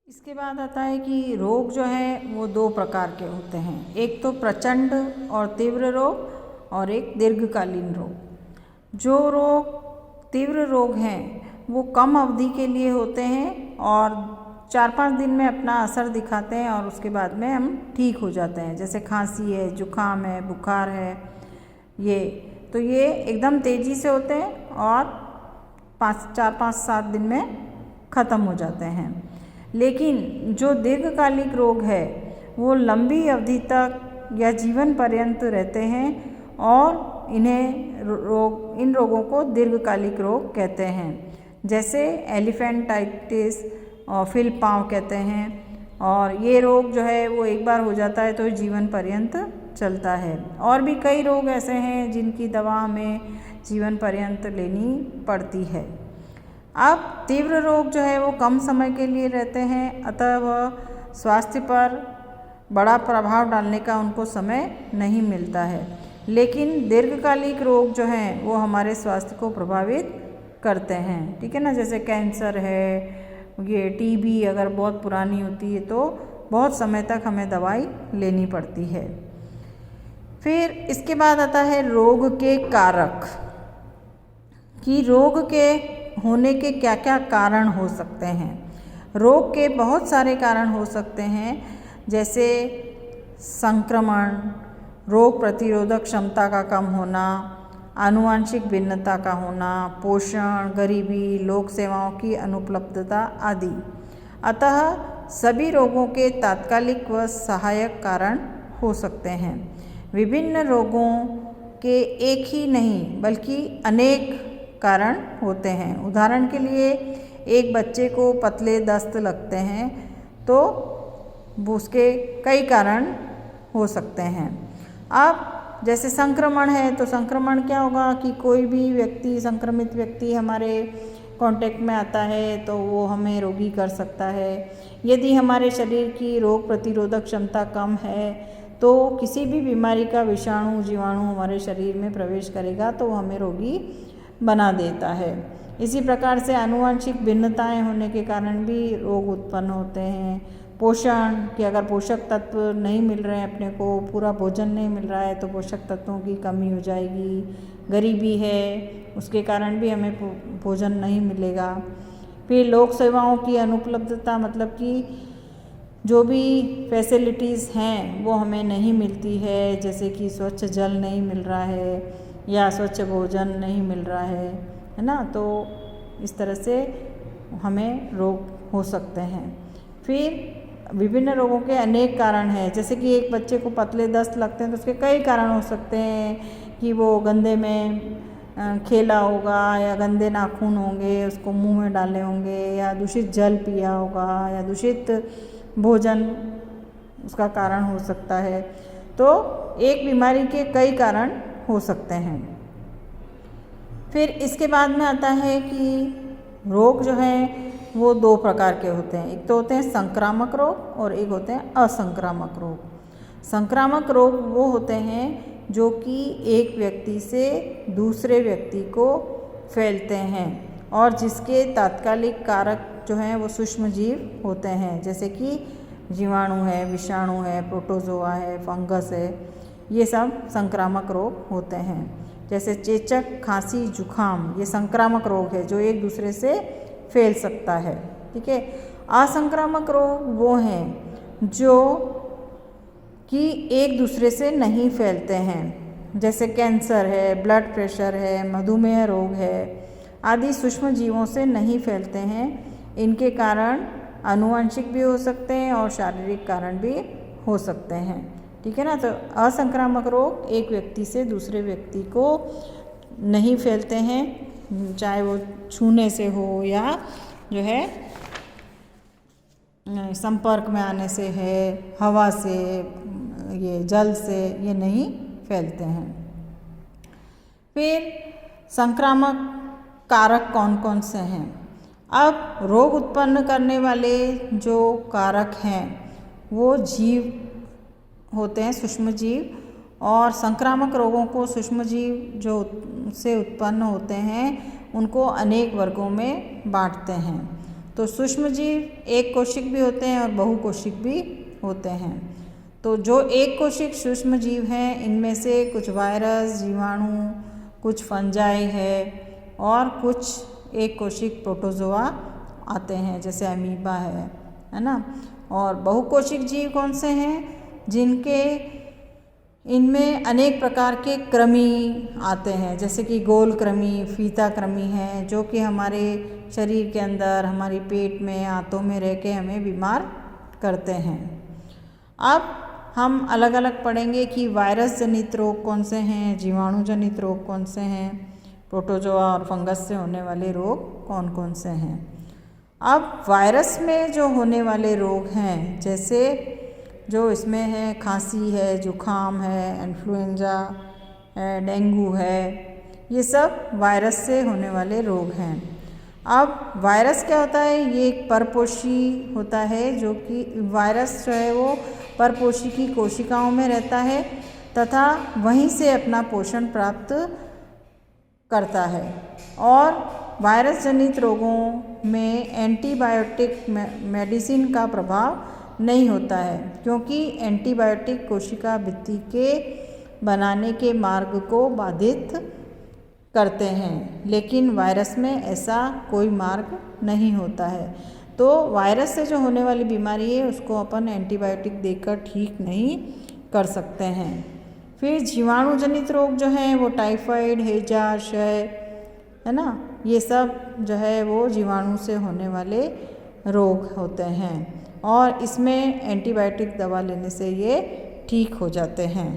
इसके बाद आता है कि रोग जो है वो दो प्रकार के होते हैं, एक तो प्रचंड और तीव्र रोग और एक दीर्घकालीन रोग। जो रोग तीव्र रोग हैं वो कम अवधि के लिए होते हैं और 4-5 दिन में अपना असर दिखाते हैं और उसके बाद में हम ठीक हो जाते हैं। जैसे खांसी है, जुकाम है, बुखार है, ये एकदम तेज़ी से होते हैं और 4-5-7 दिन में ख़त्म हो जाते हैं। लेकिन जो दीर्घकालिक रोग है वो लंबी अवधि तक या जीवन पर्यंत रहते हैं और इन रोगों को दीर्घकालिक रोग कहते हैं। जैसे एलिफेंटाइटिस और फिल पाँव कहते हैं, और ये रोग जो है वो एक बार हो जाता है तो जीवन पर्यंत चलता है। और भी कई रोग ऐसे हैं जिनकी दवा हमें जीवन पर्यंत लेनी पड़ती है। अब तीव्र रोग जो है वो कम समय के लिए रहते हैं, अतः वह स्वास्थ्य पर बड़ा प्रभाव डालने का उनको समय नहीं मिलता है। लेकिन दीर्घकालिक रोग जो हैं वो हमारे स्वास्थ्य को प्रभावित करते हैं, ठीक है ना। जैसे कैंसर है, ये टीबी अगर बहुत पुरानी होती है तो बहुत समय तक हमें दवाई लेनी पड़ती है। फिर इसके बाद आता है रोग के कारक, कि रोग के होने के क्या क्या कारण हो सकते हैं। रोग के बहुत सारे कारण हो सकते हैं, जैसे संक्रमण, रोग प्रतिरोधक क्षमता का कम होना, आनुवांशिक भिन्नता का होना, पोषण, गरीबी, लोक सेवाओं की अनुपलब्धता आदि। अतः सभी रोगों के तात्कालिक व सहायक कारण हो सकते हैं। विभिन्न रोगों के एक ही नहीं बल्कि अनेक कारण होते हैं। उदाहरण के लिए एक बच्चे को पतले दस्त लगते हैं तो उसके कई कारण हो सकते हैं। अब जैसे संक्रमण है तो संक्रमण क्या होगा कि कोई भी व्यक्ति, संक्रमित व्यक्ति हमारे कांटेक्ट में आता है तो वो हमें रोगी कर सकता है। यदि हमारे शरीर की रोग प्रतिरोधक क्षमता कम है तो किसी भी बीमारी का विषाणु, जीवाणु हमारे शरीर में प्रवेश करेगा तो हमें रोगी बना देता है। इसी प्रकार से आनुवंशिक भिन्नताएं होने के कारण भी रोग उत्पन्न होते हैं। पोषण, कि अगर पोषक तत्व नहीं मिल रहे हैं अपने को, पूरा भोजन नहीं मिल रहा है तो पोषक तत्वों की कमी हो जाएगी। गरीबी है, उसके कारण भी हमें भोजन नहीं मिलेगा। फिर लोक सेवाओं की अनुपलब्धता, मतलब कि जो भी फैसिलिटीज़ हैं वो हमें नहीं मिलती है, जैसे कि स्वच्छ जल नहीं मिल रहा है या स्वच्छ भोजन नहीं मिल रहा है ना। तो इस तरह से हमें रोग हो सकते हैं। फिर विभिन्न रोगों के अनेक कारण हैं, जैसे कि एक बच्चे को पतले दस्त लगते हैं तो उसके कई कारण हो सकते हैं कि वो गंदे में खेला होगा या गंदे नाखून होंगे उसको मुंह में डाले होंगे, या दूषित जल पिया होगा, या दूषित भोजन उसका कारण हो सकता है। तो एक बीमारी के कई कारण हो सकते हैं। फिर इसके बाद में आता है कि रोग जो है वो दो प्रकार के होते हैं, एक तो होते हैं संक्रामक रोग और एक होते हैं असंक्रामक रोग। संक्रामक रोग वो होते हैं जो कि एक व्यक्ति से दूसरे व्यक्ति को फैलते हैं और जिसके तात्कालिक कारक जो हैं वो सूक्ष्म जीव होते हैं, जैसे कि जीवाणु है, विषाणु है, प्रोटोजोआ है, फंगस है। ये सब संक्रामक रोग होते हैं। जैसे चेचक, खांसी, जुखाम, ये संक्रामक रोग है जो एक दूसरे से फैल सकता है, ठीक है। असंक्रामक रोग वो हैं जो कि एक दूसरे से नहीं फैलते हैं, जैसे कैंसर है, ब्लड प्रेशर है, मधुमेह रोग है आदि सूक्ष्म जीवों से नहीं फैलते हैं। इनके कारण आनुवंशिक भी हो सकते हैं और शारीरिक कारण भी हो सकते हैं, ठीक है ना। तो असंक्रामक रोग एक व्यक्ति से दूसरे व्यक्ति को नहीं फैलते हैं, चाहे वो छूने से हो या जो है संपर्क में आने से है, हवा से, ये जल से, ये नहीं फैलते हैं। फिर संक्रामक कारक कौन कौन से हैं। अब रोग उत्पन्न करने वाले जो कारक हैं वो जीव होते हैं, सूक्ष्म जीव, और संक्रामक रोगों को सूक्ष्म जीव जो से उत्पन्न होते हैं उनको अनेक वर्गों में बांटते हैं। तो सूक्ष्म जीव एक कोशिक भी होते हैं और बहुकोशिक भी होते हैं। तो जो एक कोशिक सूक्ष्म जीव हैं इनमें से कुछ वायरस, जीवाणु, कुछ फंजाई है और कुछ एक कोशिक प्रोटोजोआ आते हैं, जैसे अमीबा है ना। और बहुकोशिक जीव कौन से हैं? जिनके इनमें अनेक प्रकार के कृमि आते हैं, जैसे कि गोल कृमि, फीता कृमि है, जो कि हमारे शरीर के अंदर, हमारी पेट में, आंतों में रह के हमें बीमार करते हैं। अब हम अलग अलग पढ़ेंगे कि वायरस जनित रोग कौन से हैं, जीवाणु जनित रोग कौन से हैं, प्रोटोजोआ और फंगस से होने वाले रोग कौन कौन से हैं। अब वायरस में जो होने वाले रोग हैं, जैसे जो इसमें है खांसी है, जुखाम है, इन्फ्लुएंजा है, डेंगू है, ये सब वायरस से होने वाले रोग हैं। अब वायरस क्या होता है? ये एक परपोषी होता है, जो कि वायरस जो है वो परपोषी की कोशिकाओं में रहता है तथा वहीं से अपना पोषण प्राप्त करता है। और वायरस जनित रोगों में एंटीबायोटिक मेडिसिन का प्रभाव नहीं होता है, क्योंकि एंटीबायोटिक कोशिका भित्ति के बनाने के मार्ग को बाधित करते हैं, लेकिन वायरस में ऐसा कोई मार्ग नहीं होता है। तो वायरस से जो होने वाली बीमारी है उसको अपन एंटीबायोटिक देकर ठीक नहीं कर सकते हैं। फिर जीवाणु जनित रोग जो हैं वो टाइफाइड, हैजा, क्षय है ना, ये सब जो है वो जीवाणु से होने वाले रोग होते हैं और इसमें एंटीबायोटिक दवा लेने से ये ठीक हो जाते हैं।